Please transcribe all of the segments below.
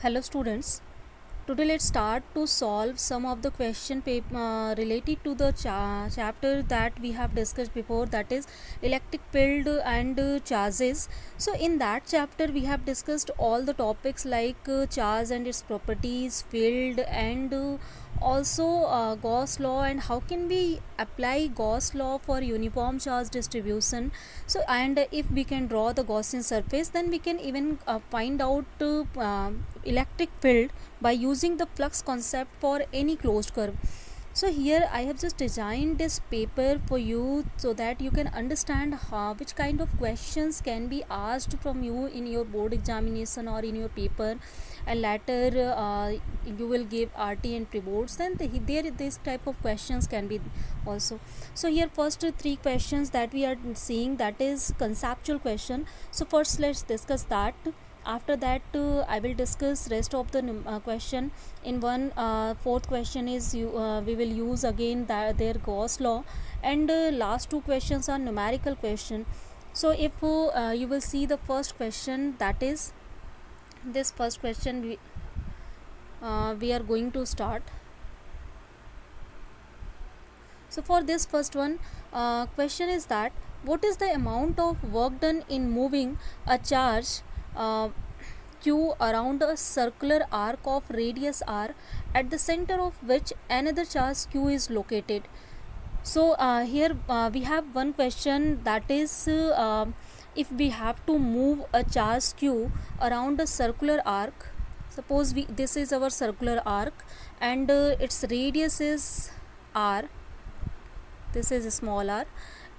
Hello students. Today let's start to solve some of the question paper related to the chapter that we have discussed before, that is electric field and charges. So in that chapter we have discussed all the topics like charge and its properties, field, and also Gauss law, and how can we apply Gauss law for uniform charge distribution. So and if we can draw the Gaussian surface, then we can even find out electric field by using the flux concept for any closed curve. So here I have just designed this paper for you so that you can understand which kind of questions can be asked from you in your board examination or in your paper, and later you will give RT and pre-boards, then there this type of questions can be also. So here first three questions that we are seeing, that is conceptual question. So first let's discuss that. After that I will discuss rest of the question. In one fourth question is we will use again their Gauss law, and last two questions are numerical question. So if you will see the first question, that is this first question we are going to start. So for this first one, question is that what is the amount of work done in moving a charge uh, q around a circular arc of radius r, at the center of which another charge q is located. So here we have one question, that is if we have to move a charge q around a circular arc. Suppose this is our circular arc, and its radius is r, this is a small r,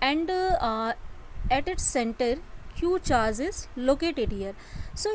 and at its center q charge is located here. So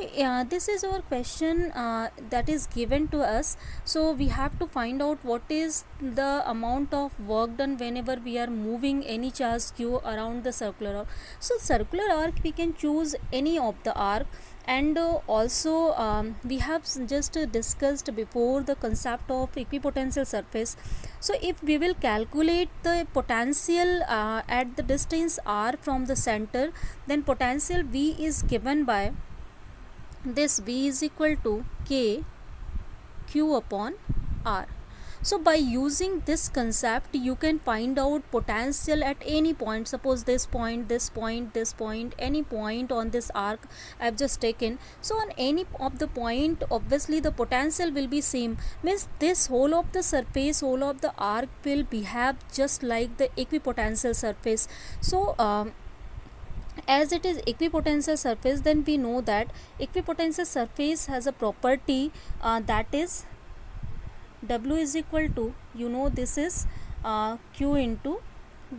this is our question that is given to us. So we have to find out what is the amount of work done whenever we are moving any charge q around the circular arc. So circular arc, we can choose any of the arc, and also we have just discussed before the concept of equipotential surface. So if we will calculate the potential at the distance r from the center, then potential V is given by this V is equal to K Q upon R. So by using this concept, you can find out potential at any point. Suppose this point, this point, this point, any point on this arc I have just taken. So on any of the point, obviously the potential will be same. Means this whole of the surface, whole of the arc will behave just like the equipotential surface. So as it is equipotential surface, then we know that equipotential surface has a property that is W is equal to, this is Q into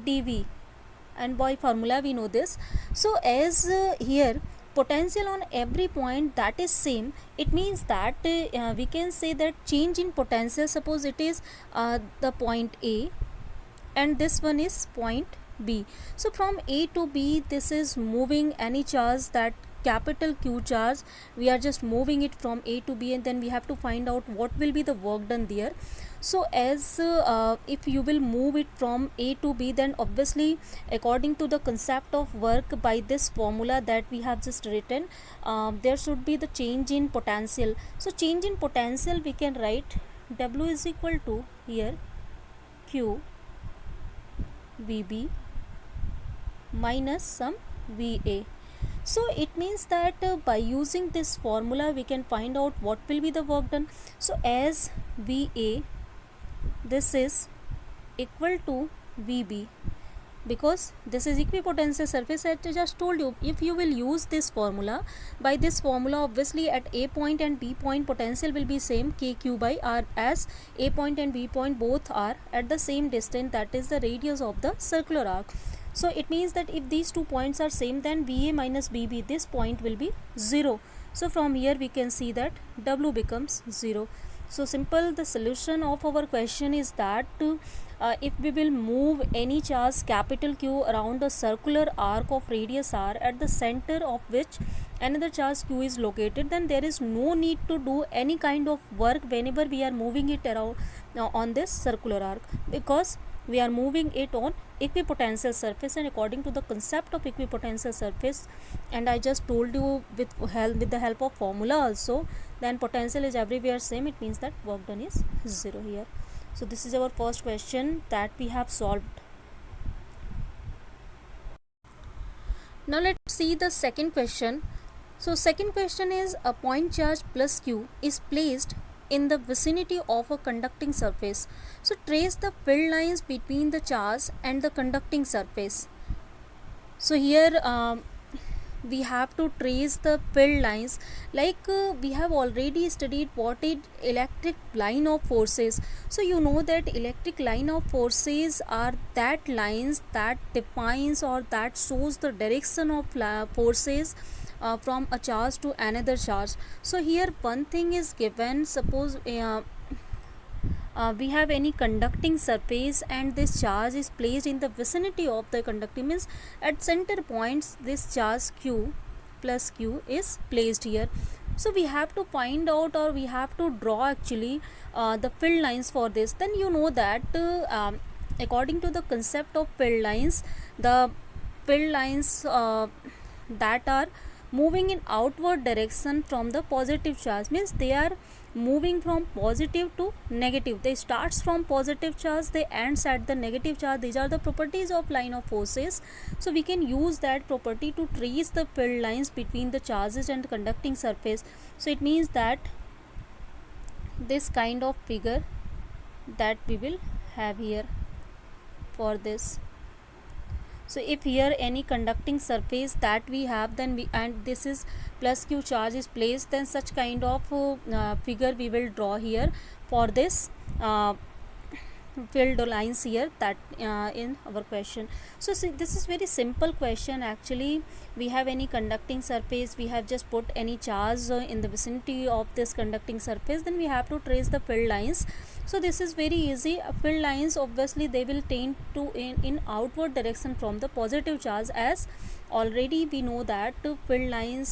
dV, and by formula we know this. So as here potential on every point that is same, it means that we can say that change in potential, suppose it is the point A and this one is point B. So from A to B, this is moving any charge, that capital Q charge, we are just moving it from A to B, and then we have to find out what will be the work done there. So as if you will move it from A to B, then obviously according to the concept of work, by this formula that we have just written, there should be the change in potential. So change in potential, we can write W is equal to here Q VB minus some VA. So it means that by using this formula we can find out what will be the work done. So as VA, this is equal to VB, because this is equipotential surface. I just told you, if you will use this formula, by this formula obviously at A point and B point potential will be same, KQ by R, as A point and B point both are at the same distance, that is the radius of the circular arc. So it means that if these 2 points are same, then VA minus BB, this point will be 0. So from here we can see that W becomes 0. So simple, the solution of our question is that if we will move any charge capital Q around a circular arc of radius r, at the center of which another charge Q is located, then there is no need to do any kind of work whenever we are moving it around on this circular arc, because we are moving it on equipotential surface, and according to the concept of equipotential surface, and I just told you with the help of formula also, then potential is everywhere same, it means that work done is 0 here. So this is our first question that we have solved. Now let's see the second question. So second question is, a point charge plus q is placed in the vicinity of a conducting surface. So trace the field lines between the charge and the conducting surface. So here we have to trace the field lines, like we have already studied what is electric line of forces. So you know that electric line of forces are that lines that defines or that shows the direction of forces from a charge to another charge. So here one thing is given, suppose we have any conducting surface and this charge is placed in the vicinity of the conducting, means at center points this charge q plus q is placed here. So we have to find out, or we have to draw actually the field lines for this. Then you know that according to the concept of field lines, the field lines that are moving in outward direction from the positive charge, means they are moving from positive to negative. They starts from positive charge, they ends at the negative charge. These are the properties of line of forces. So we can use that property to trace the field lines between the charges and the conducting surface. So it means that this kind of figure that we will have here for this. So if here any conducting surface that we have, then we, and this is plus q charge is placed, then such kind of figure we will draw here for this field lines here that in our question. So see, this is very simple question actually. We have any conducting surface, we have just put any charge in the vicinity of this conducting surface, then we have to trace the field lines. So this is very easy. Field lines obviously they will tend to in outward direction from the positive charge, as already we know that field lines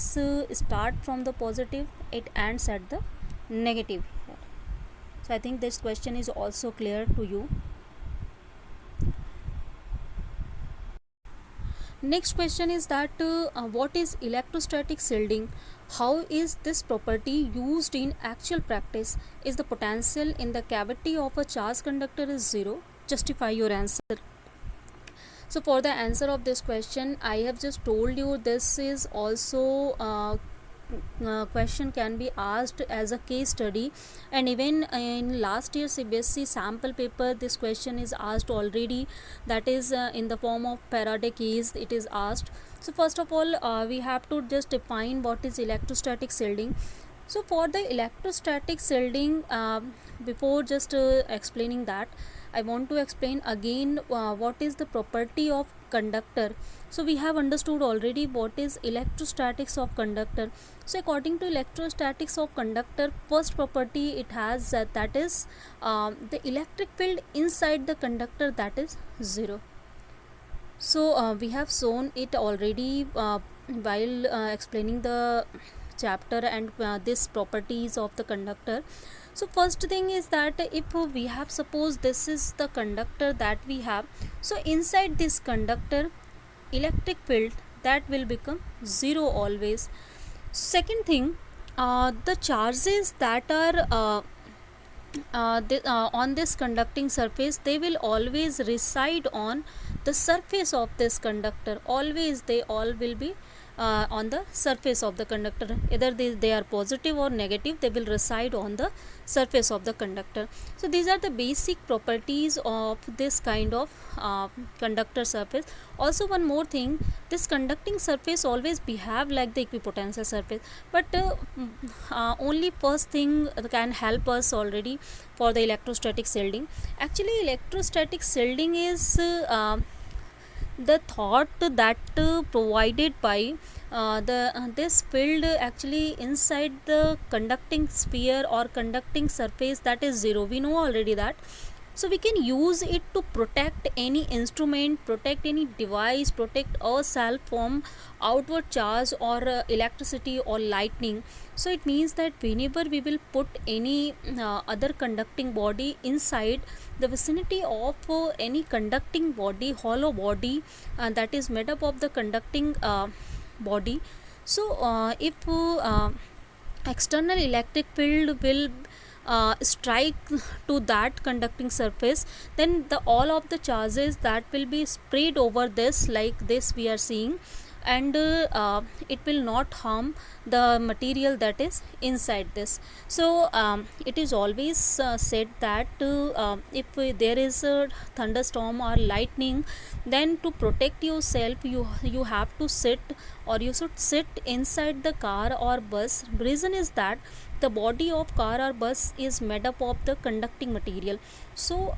start from the positive, it ends at the negative. So I think this question is also clear to you. Next question is that what is electrostatic shielding? How is this property used in actual practice? Is the potential in the cavity of a charged conductor is 0? Justify your answer. So for the answer of this question, I have just told you this is also question can be asked as a case study, and even in last year CBSE sample paper this question is asked already, that is in the form of Faraday case it is asked. So first of all we have to just define what is electrostatic shielding. So for the electrostatic shielding, before just explaining that, I want to explain again what is the property of conductor. So we have understood already what is electrostatics of conductor. So according to electrostatics of conductor, first property it has that is the electric field inside the conductor, that is 0. So we have shown it already while explaining the chapter and this properties of the conductor. So first thing is that if we have, suppose this is the conductor that we have, so inside this conductor electric field that will become 0 always. Second thing, the charges that are on this conducting surface, they will always reside on the surface of this conductor. Always they all will be on the surface of the conductor, either they are positive or negative, they will reside on the surface of the conductor. So these are the basic properties of this kind of conductor surface. Also one more thing, this conducting surface always behave like the equipotential surface, but only first thing can help us already for the electrostatic shielding. Actually electrostatic shielding is the thought that provided by this field actually inside the conducting sphere or conducting surface, that is 0. We know already that. So we can use it to protect any instrument, protect any device, protect ourselves from outward charge or electricity or lightning. So it means that whenever we will put any other conducting body inside the vicinity of any conducting body, hollow body that is made up of the conducting body. So if external electric field will strike to that conducting surface, then the all of the charges that will be spread over this, like this we are seeing, and it will not harm the material that is inside this. So it is always said that if there is a thunderstorm or lightning, then to protect yourself you have to sit, or you should sit inside the car or bus. Reason is that the body of car or bus is made up of the conducting material. So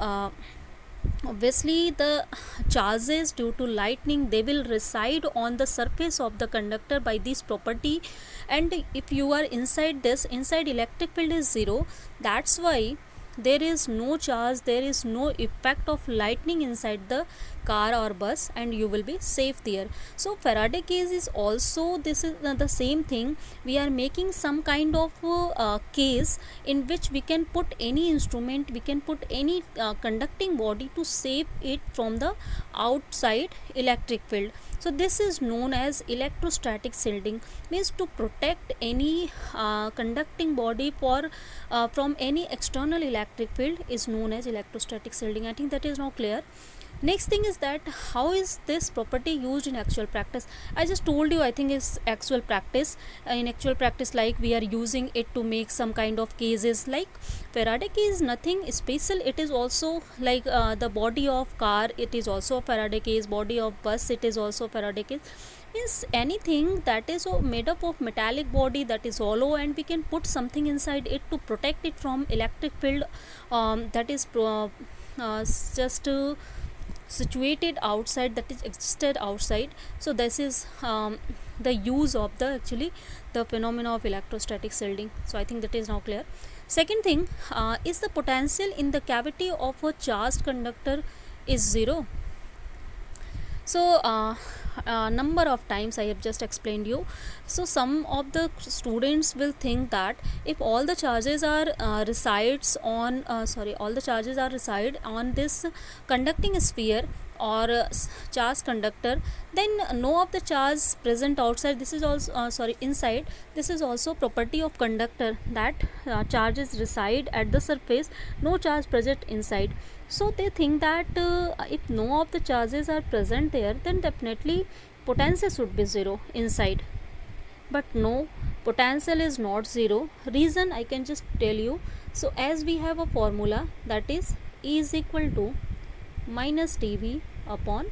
obviously the charges due to lightning, they will reside on the surface of the conductor by this property, and if you are inside this, inside electric field is zero. That's why there is no charge, there is no effect of lightning inside the car or bus, and you will be safe there. So Faraday cage is also, this is the same thing. We are making some kind of case in which we can put any instrument, we can put any conducting body to save it from the outside electric field. So this is known as electrostatic shielding, means to protect any conducting body for from any external electric field is known as electrostatic shielding. I think that is now clear. Next thing is that how is this property used in actual practice. I just told you, I think is actual practice. In actual practice, like we are using it to make some kind of cases. Like Faraday cage is nothing special, it is also like the body of car, it is also a Faraday cage, body of bus, it is also Faraday cage. Means anything that is made up of metallic body that is hollow, and we can put something inside it to protect it from electric field that is just situated outside, that is existed outside. So this is the use of the actually the phenomena of electrostatic shielding. So I think that is now clear. Second thing is the potential in the cavity of a charged conductor is zero. So number of times I have just explained you. So some of the students will think that if all the charges are resides on all the charges are reside on this conducting sphere or charged conductor, then no of the charge present outside, this is also inside, this is also property of conductor, that charges reside at the surface, no charge present inside. So they think that if no of the charges are present there, then definitely potential should be zero inside. But no, potential is not zero. Reason I can just tell you. So as we have a formula, that is E is equal to minus dV upon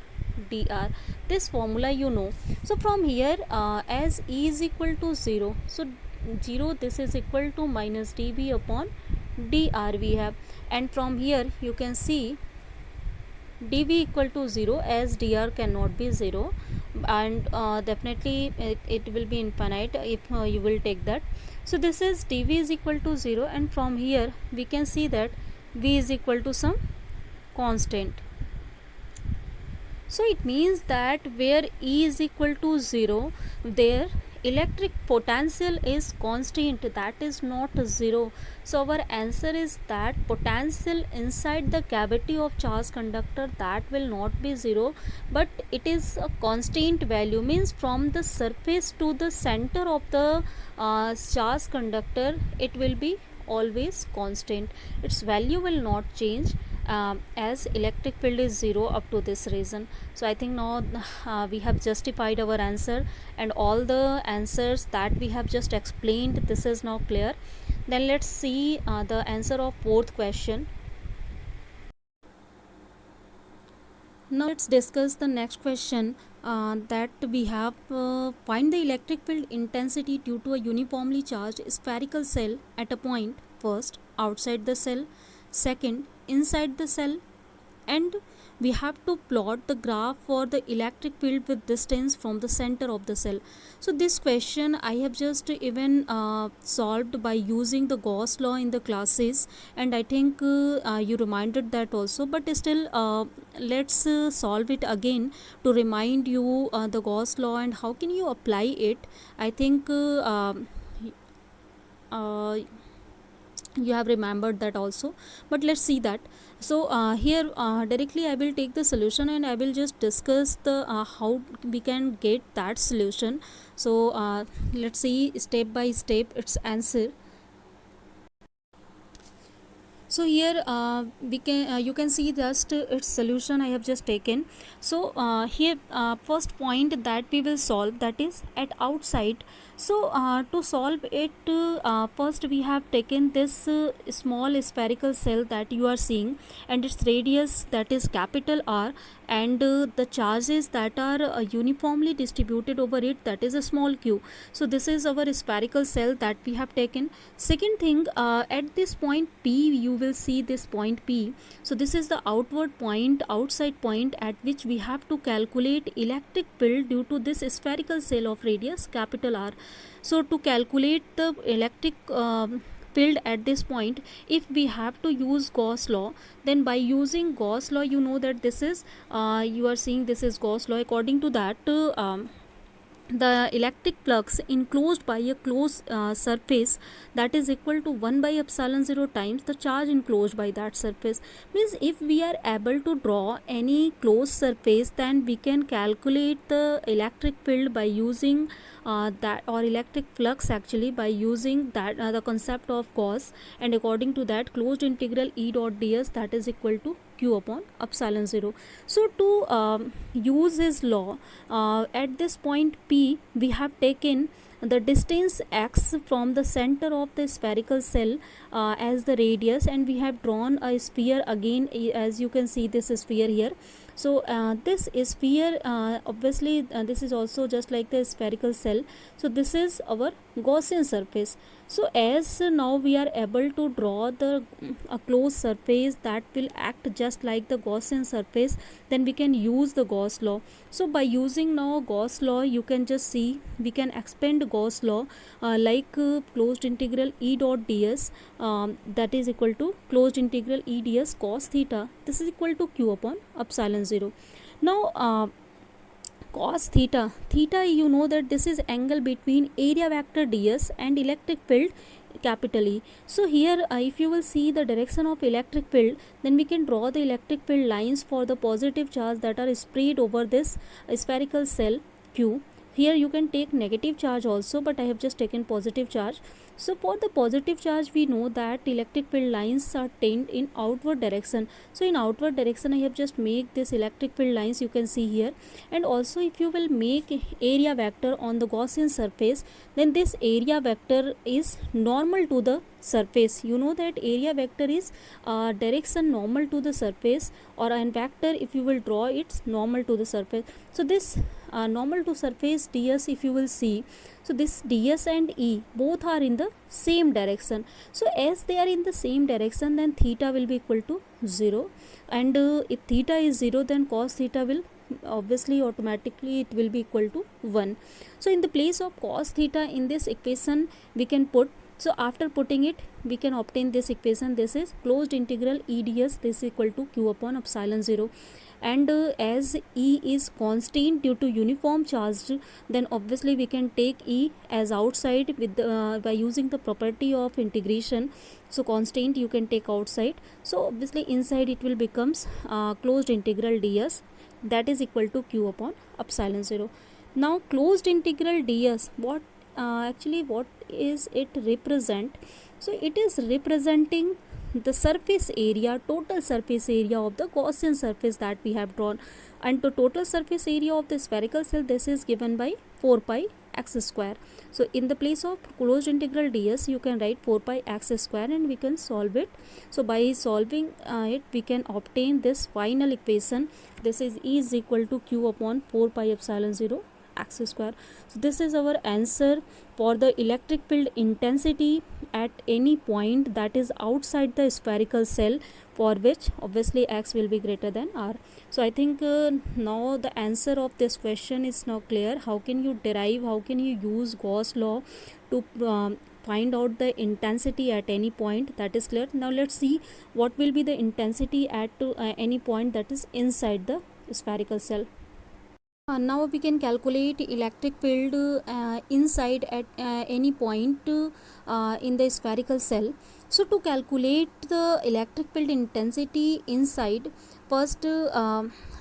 dr. This formula you know. So from here as E is equal to 0, so 0, this is equal to minus dV upon dr we have, and from here you can see dV equal to 0 as dr cannot be 0, and definitely it will be infinite if you will take that. So this is dV is equal to 0, and from here we can see that V is equal to some constant. So it means that where E is equal to 0, there electric potential is constant, that is not 0. So our answer is that potential inside the cavity of charged conductor, that will not be 0, but it is a constant value, means from the surface to the center of the charged conductor it will be always constant, its value will not change as electric field is 0 up to this reason. So I think now we have justified our answer, and all the answers that we have just explained, this is now clear. Then let's see the answer of fourth question. Now let's discuss the next question that we have find the electric field intensity due to a uniformly charged spherical cell at a point, first outside the cell, second inside the cell, and we have to plot the graph for the electric field with distance from the center of the cell. So this question I have just even solved by using the Gauss law in the classes, and I think you reminded that also, but still let's solve it again to remind you the Gauss law and how can you apply it. I think you have remembered that also, but let's see that. So here directly I will take the solution and I will just discuss the how we can get that solution. So let's see step by step its answer. So here we can you can see just its solution I have just taken. So here first point that we will solve, that is at outside. So to solve it, first we have taken this small spherical cell that you are seeing, and its radius that is capital R, and the charges that are uniformly distributed over it, that is a small q. So this is our spherical cell that we have taken. Second thing, at this point P, you will see this point P. So this is the outward point, outside point, at which we have to calculate electric field due to this spherical cell of radius capital R. So to calculate the electric field at this point, if we have to use Gauss law, then by using Gauss law, you know that this is you are seeing this is Gauss law. According to that, the electric flux enclosed by a closed surface, that is equal to 1 by epsilon 0 times the charge enclosed by that surface. Means if we are able to draw any closed surface, then we can calculate the electric field by using that, or electric flux actually, by using that the concept of Gauss. And according to that, closed integral E dot ds, that is equal to q upon epsilon 0. So to use his law, at this point P, we have taken the distance x from the center of the spherical cell as the radius, and we have drawn a sphere again, as you can see this sphere here. So this sphere, obviously this is also just like the spherical cell. So this is our Gaussian surface. So as now we are able to draw the a closed surface that will act just like the Gaussian surface, then we can use the Gauss law. So by using now Gauss law, you can just see we can expand Gauss law like closed integral E dot ds, that is equal to closed integral E ds cos theta. This is equal to q upon epsilon 0. Now cos theta, you know that this is angle between area vector ds and electric field capital E. So here if you will see the direction of electric field, then we can draw the electric field lines for the positive charge that are spread over this spherical cell Q. Here you can take negative charge also, but I have just taken positive charge. So for the positive charge, we know that electric field lines are tend in outward direction. So in outward direction, I have just make this electric field lines, you can see here. And also if you will make area vector on the Gaussian surface, then this area vector is normal to the surface. You know that area vector is direction normal to the surface, or an vector if you will draw, it's normal to the surface. So this normal to surface ds, if you will see, so this ds and E both are in the same direction. So as they are in the same direction, then theta will be equal to 0, and if theta is 0, then cos theta will obviously automatically it will be equal to 1. So in the place of cos theta in this equation we can put, so after putting it, we can obtain this equation. This is closed integral E ds, this is equal to q upon epsilon 0. And as E is constant due to uniform charge, then obviously we can take E as outside with by using the property of integration. So constant you can take outside. So obviously inside it will becomes closed integral ds, that is equal to q upon epsilon 0. Now closed integral ds, what actually what is it represent? So it is representing the surface area, total surface area of the Gaussian surface that we have drawn, and the total surface area of the spherical cell, this is given by 4 pi x square. So in the place of closed integral ds, you can write 4 pi x square, and we can solve it. So by solving it, we can obtain this final equation. This is E is equal to q upon 4 pi epsilon 0 x square. So this is our answer for the electric field intensity at any point that is outside the spherical cell, for which obviously x will be greater than r. So I think now the answer of this question is now clear. How can you derive, how can you use Gauss law to find out the intensity at any point, that is clear. Now let's see what will be the intensity at any point that is inside the spherical cell. Now we can calculate electric field inside at any point in the spherical cell. So to calculate the electric field intensity inside, first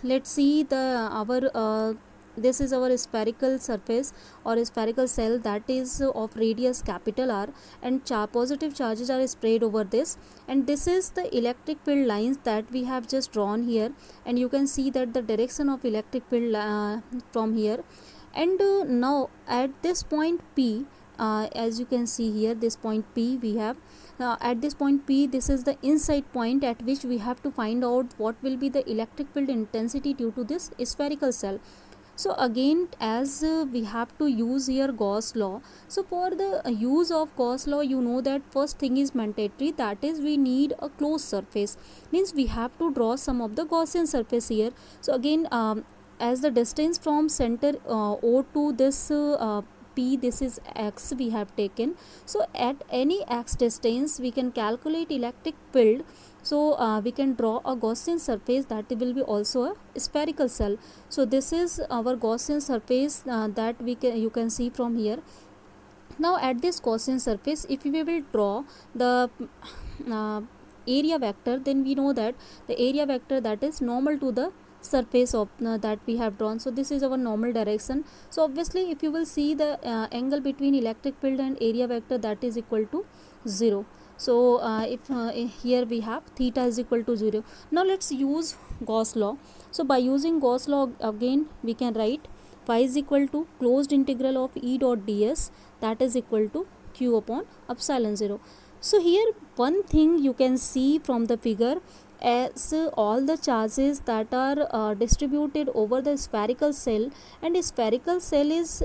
let's see the our this is our spherical surface or spherical cell that is of radius capital R, and positive charges are spread over this, and this is the electric field lines that we have just drawn here, and you can see that the direction of electric field from here. And now at this point P, as you can see here, this point P we have, at this point P, this is the inside point at which we have to find out what will be the electric field intensity due to this spherical cell. So again, as we have to use here Gauss law. So for the use of Gauss law, you know that first thing is mandatory, that is we need a closed surface, means we have to draw some of the Gaussian surface here. So again, as the distance from center O to this P, this is x we have taken. So at any x distance we can calculate electric field. So we can draw a Gaussian surface that will be also a spherical cell. So this is our Gaussian surface that you can see from here. Now at this Gaussian surface, if we will draw the area vector, then we know that the area vector that is normal to the surface of that we have drawn. So this is our normal direction. So obviously if you will see the angle between electric field and area vector, that is equal to 0. So if here we have theta is equal to 0. Now let's use Gauss law. So by using Gauss law, again we can write phi is equal to closed integral of E dot ds, that is equal to q upon epsilon 0. So here one thing you can see from the figure, as all the charges that are distributed over the spherical cell, and a spherical cell is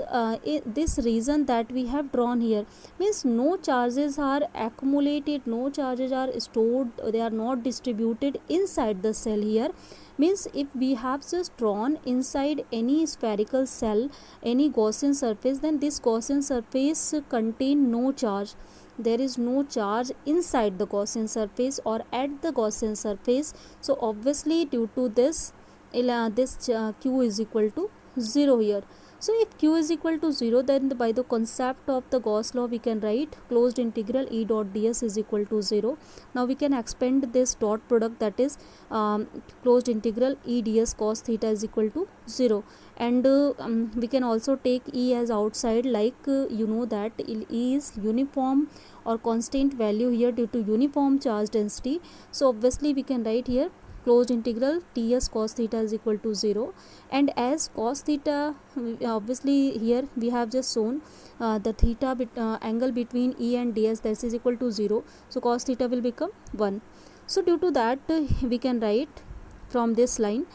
this region that we have drawn here, means no charges are accumulated, no charges are stored, they are not distributed inside the cell here. Means if we have just drawn inside any spherical cell any Gaussian surface, then this Gaussian surface contain no charge. There is no charge inside the Gaussian surface or at the Gaussian surface. So obviously due to this q is equal to 0 here. So if q is equal to 0, then by the concept of the Gauss law we can write closed integral E dot ds is equal to 0. Now we can expand this dot product, that is closed integral E ds cos theta is equal to 0. And we can also take E as outside, like you know that E is uniform or constant value here due to uniform charge density. So obviously we can write here closed integral ts cos theta is equal to 0. And as cos theta, obviously here we have just shown the theta angle between E and ds, that is equal to 0. So cos theta will become 1. So due to that we can write from this line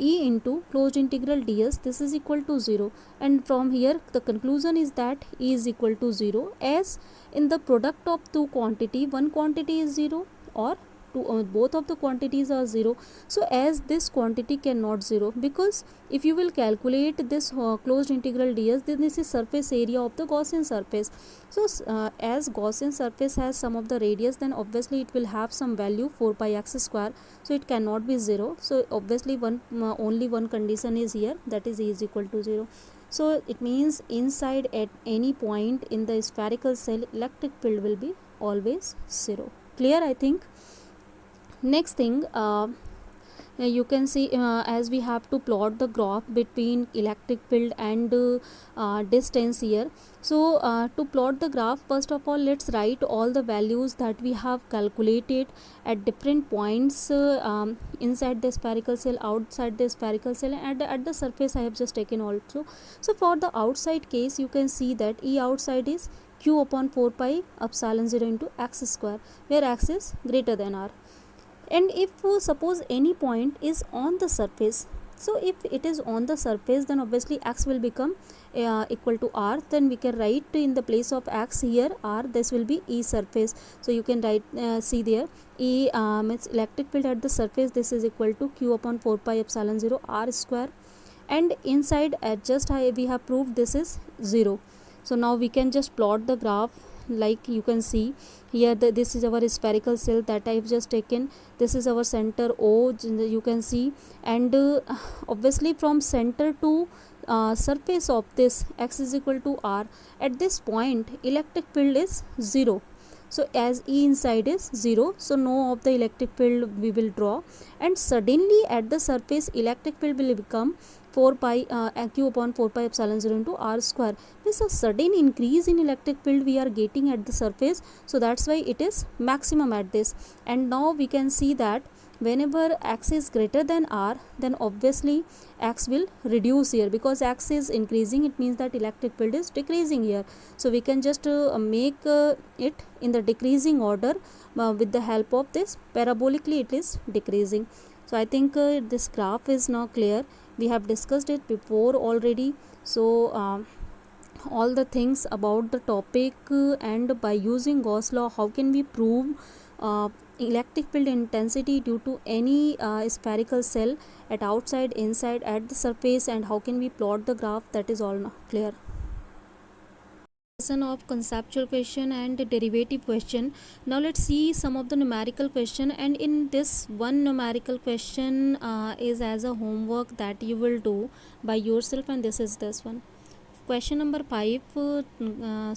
E into closed integral ds, this is equal to 0. And from here the conclusion is that E is equal to 0, as in the product of two quantity, one quantity is 0 or both of the quantities are 0. So as this quantity cannot 0, because if you will calculate this closed integral ds, then this is surface area of the Gaussian surface. So as Gaussian surface has some of the radius, then obviously it will have some value 4 pi x square, so it cannot be 0. So obviously only one condition is here, that is E is equal to 0. So it means inside at any point in the spherical cell, electric field will be always 0. Clear, I think. Next thing, you can see as we have to plot the graph between electric field and distance here. So to plot the graph, first of all let's write all the values that we have calculated at different points inside the spherical cell, outside the spherical cell, and at the surface I have just taken also. So for the outside case, you can see that E outside is q upon 4 pi epsilon 0 into x square, where x is greater than r. And if suppose any point is on the surface, so if it is on the surface, then obviously x will become equal to r. Then we can write in the place of x here r, this will be E surface. So you can write see there E means electric field at the surface, this is equal to q upon 4 pi epsilon 0 r square, and inside we have proved this is 0. So now we can just plot the graph, like you can see here this is our spherical cell that I have just taken, this is our center O, you can see, and obviously from center to surface of this x is equal to r, at this point electric field is 0. So as E inside is 0, so no of the electric field we will draw, and suddenly at the surface electric field will become 4 pi q upon 4 pi epsilon 0 into r square. This is a sudden increase in electric field we are getting at the surface, so that's why it is maximum at this. And now we can see that whenever x is greater than r, then obviously x will reduce here, because x is increasing, it means that electric field is decreasing here. So we can just make it in the decreasing order with the help of this parabolically it is decreasing. So I think this graph is now clear. We have discussed it before already. So all the things about the topic, and by using Gauss law how can we prove electric field intensity due to any spherical cell at outside, inside, at the surface, and how can we plot the graph, that is all now clear. Of conceptual question and derivative question. Now let's see some of the numerical question, and in this one numerical question is as a homework that you will do by yourself, and this is this one. Question number 5,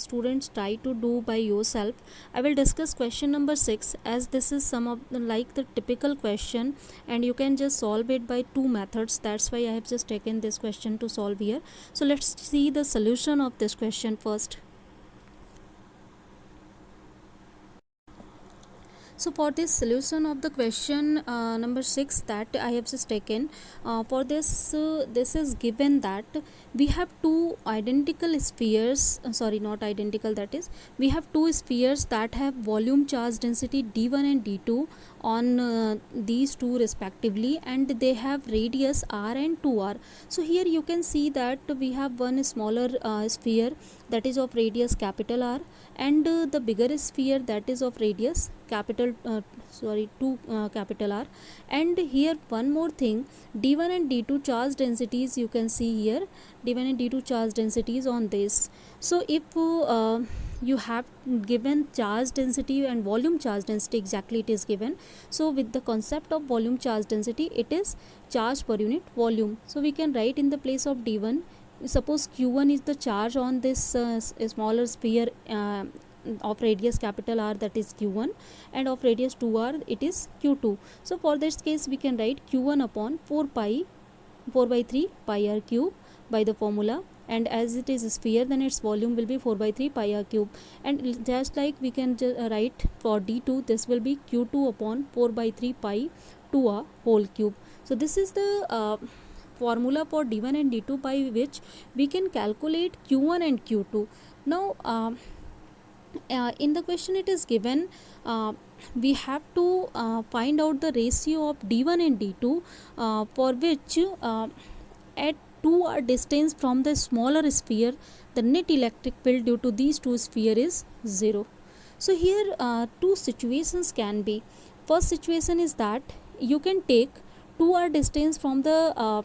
students try to do by yourself. I will discuss question number 6 as this is some of the like the typical question, and you can just solve it by two methods. That's why I have just taken this question to solve here. So let's see the solution of this question first. So for this solution of the question number 6 that I have just taken, for this this is given that we have two identical spheres, sorry not identical, that is we have two spheres that have volume charge density d1 and d2 on these two respectively, and they have radius r and 2r. So here you can see that we have one smaller sphere that is of radius capital R, and the bigger sphere that is of radius capital 2 capital R. And here one more thing, d1 and d2 charge densities you can see here, d1 and d2 charge densities on this. So if you have given charge density and volume charge density, exactly it is given. So with the concept of volume charge density, it is charge per unit volume. So we can write in the place of d1, suppose q1 is the charge on this smaller sphere of radius capital R, that is q1, and of radius 2r it is q2. So for this case we can write q1 upon 4 by 3 pi r cube by the formula, and as it is a sphere then its volume will be 4 by 3 pi r cube. And just like we can write for d2, this will be q2 upon 4 by 3 pi 2r whole cube. So this is the formula for d1 and d2 by which we can calculate q1 and q2. Now in the question it is given we have to find out the ratio of d1 and d2 for which at 2r distance from the smaller sphere the net electric field due to these two spheres is 0. So here two situations can be. First situation is that you can take 2r distance from the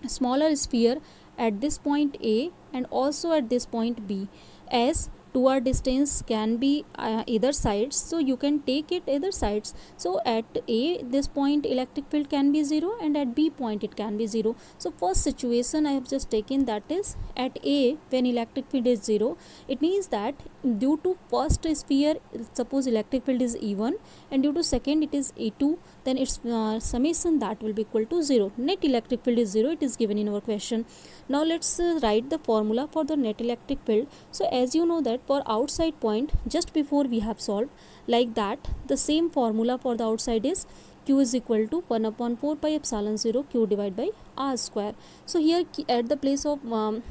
smaller sphere at this point A and also at this point B, as 2r distance can be either sides, so you can take it either sides. So at A this point electric field can be 0, and at B point it can be 0. So first situation I have just taken, that is at A when electric field is 0, it means that due to first sphere suppose electric field is E1 and due to second it is E2, then its summation that will be equal to 0. Net electric field is 0, it is given in our question. Now let's write the formula for the net electric field. So as you know that for outside point, just before we have solved like that, the same formula for the outside is q is equal to 1 upon 4 pi epsilon 0 q divided by r square. So here at the place of 1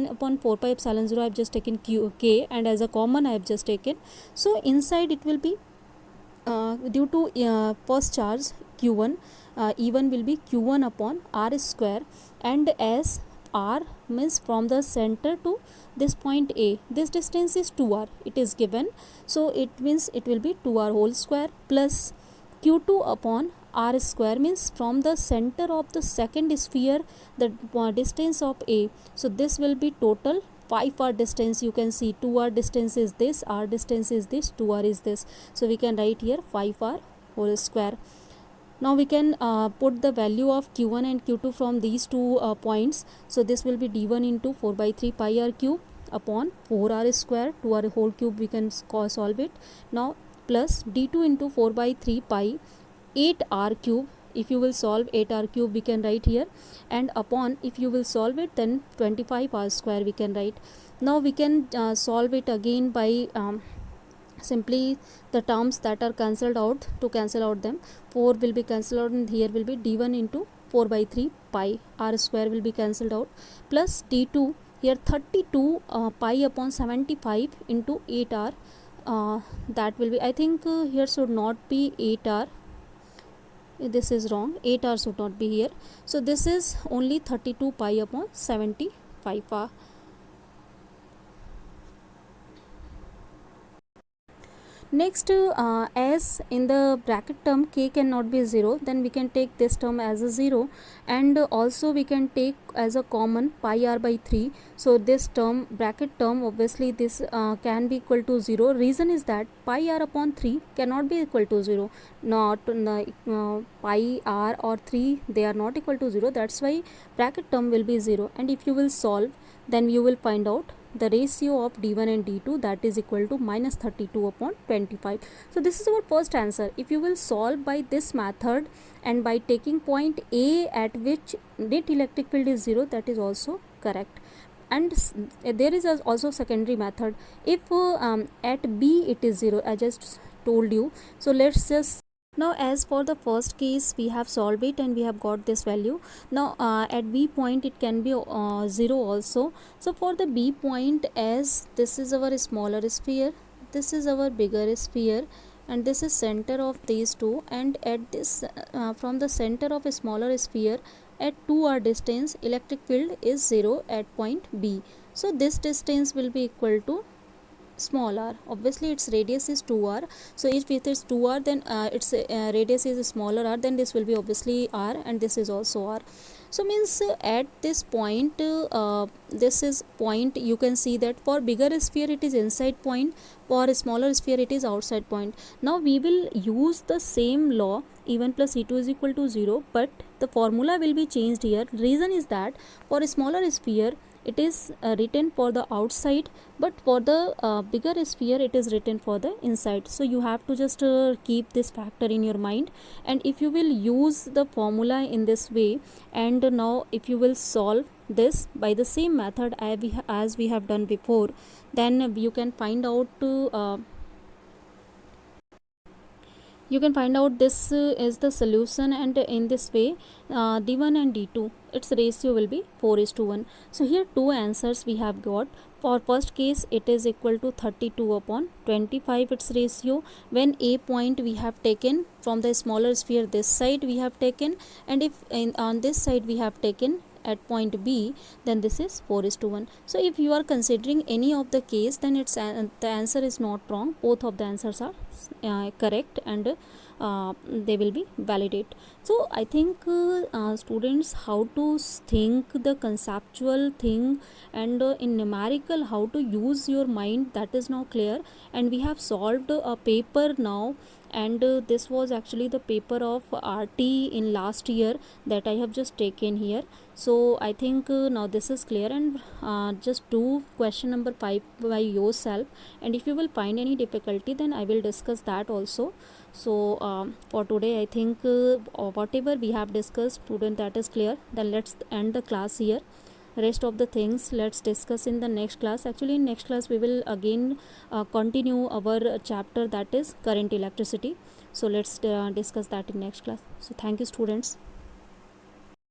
upon 4 pi epsilon 0 I have just taken k, and as a common I have just taken. So inside it will be due to first charge q1, E1 will be q1 upon r square, and as r means from the center to this point A, this distance is 2r, it is given. So it means it will be 2r whole square plus q2 upon r square, means from the center of the second sphere the distance of A. So this will be total 5r distance. You can see 2r distance is this, r distance is this, 2r is this. So we can write here 5r whole square. Now we can put the value of q1 and q2 from these two points. So this will be d1 into 4 by 3 pi r cube, upon 4r square, 2r whole cube we can solve it. Now plus d2 into 4 by 3 pi 8r cube. If you will solve 8r cube we can write here, and upon, if you will solve it, then 25r square we can write. Now we can solve it again by simply the terms that are cancelled out, to cancel out them. 4 will be cancelled out, and here will be d1 into 4 by 3 pi, r square will be cancelled out, plus d2, here 32 pi upon 75 into 8r, that will be, I think here should not be 8r, this is wrong, 8r should not be here, so this is only 32 pi upon 75r. Next, as in the bracket term k cannot be 0, then we can take this term as a 0, and also we can take as a common pi r by 3. So this term, bracket term, obviously this can be equal to 0. Reason is that pi r upon 3 cannot be equal to 0. Not pi r or 3, they are not equal to 0. That's why bracket term will be 0. And if you will solve, then you will find out the ratio of d1 and d2, that is equal to minus 32 upon 25. So this is our first answer. If you will solve by this method and by taking point A at which net electric field is 0, that is also correct. And there is also secondary method. If at B it is 0, I just told you. So let's just, now as for the first case, we have solved it and we have got this value. Now at B point it can be 0 also. So for the B point, as this is our smaller sphere, this is our bigger sphere, and this is center of these two, and at this from the center of a smaller sphere at 2r distance, electric field is 0 at point B. So this distance will be equal to small r. Obviously its radius is 2r, so if it is 2r, then its radius is smaller r, then this will be obviously r, and this is also r. So means at this point, this is point, you can see that for bigger sphere it is inside point, for a smaller sphere it is outside point. Now we will use the same law, e1 plus e2 is equal to 0, but the formula will be changed here. Reason is that for a smaller sphere it is written for the outside, but for the bigger sphere it is written for the inside. So you have to just keep this factor in your mind, and if you will use the formula in this way, and now if you will solve this by the same method as we have done before, then you can find out this is the solution, and in this way d1 and d2, its ratio will be 4:1. So here two answers we have got. For first case it is equal to 32 upon 25 its ratio, when A point we have taken from the smaller sphere, this side we have taken, and if on this side we have taken at point B, then this is 4:1. So if you are considering any of the case, then it's the answer is not wrong, both of the answers are correct, and they will be validate. So I think students, how to think the conceptual thing, and in numerical how to use your mind, that is now clear. And we have solved a paper now, and this was actually the paper of RT in last year that I have just taken here. So I think now this is clear, and just do question number 5 by yourself, and if you will find any difficulty, then I will discuss that also. So for today I think whatever we have discussed, student, that is clear. Then let's end the class here. Rest of the things let's discuss in the next class. Actually in next class we will again continue our chapter, that is current electricity. So let's discuss that in next class. So thank you students.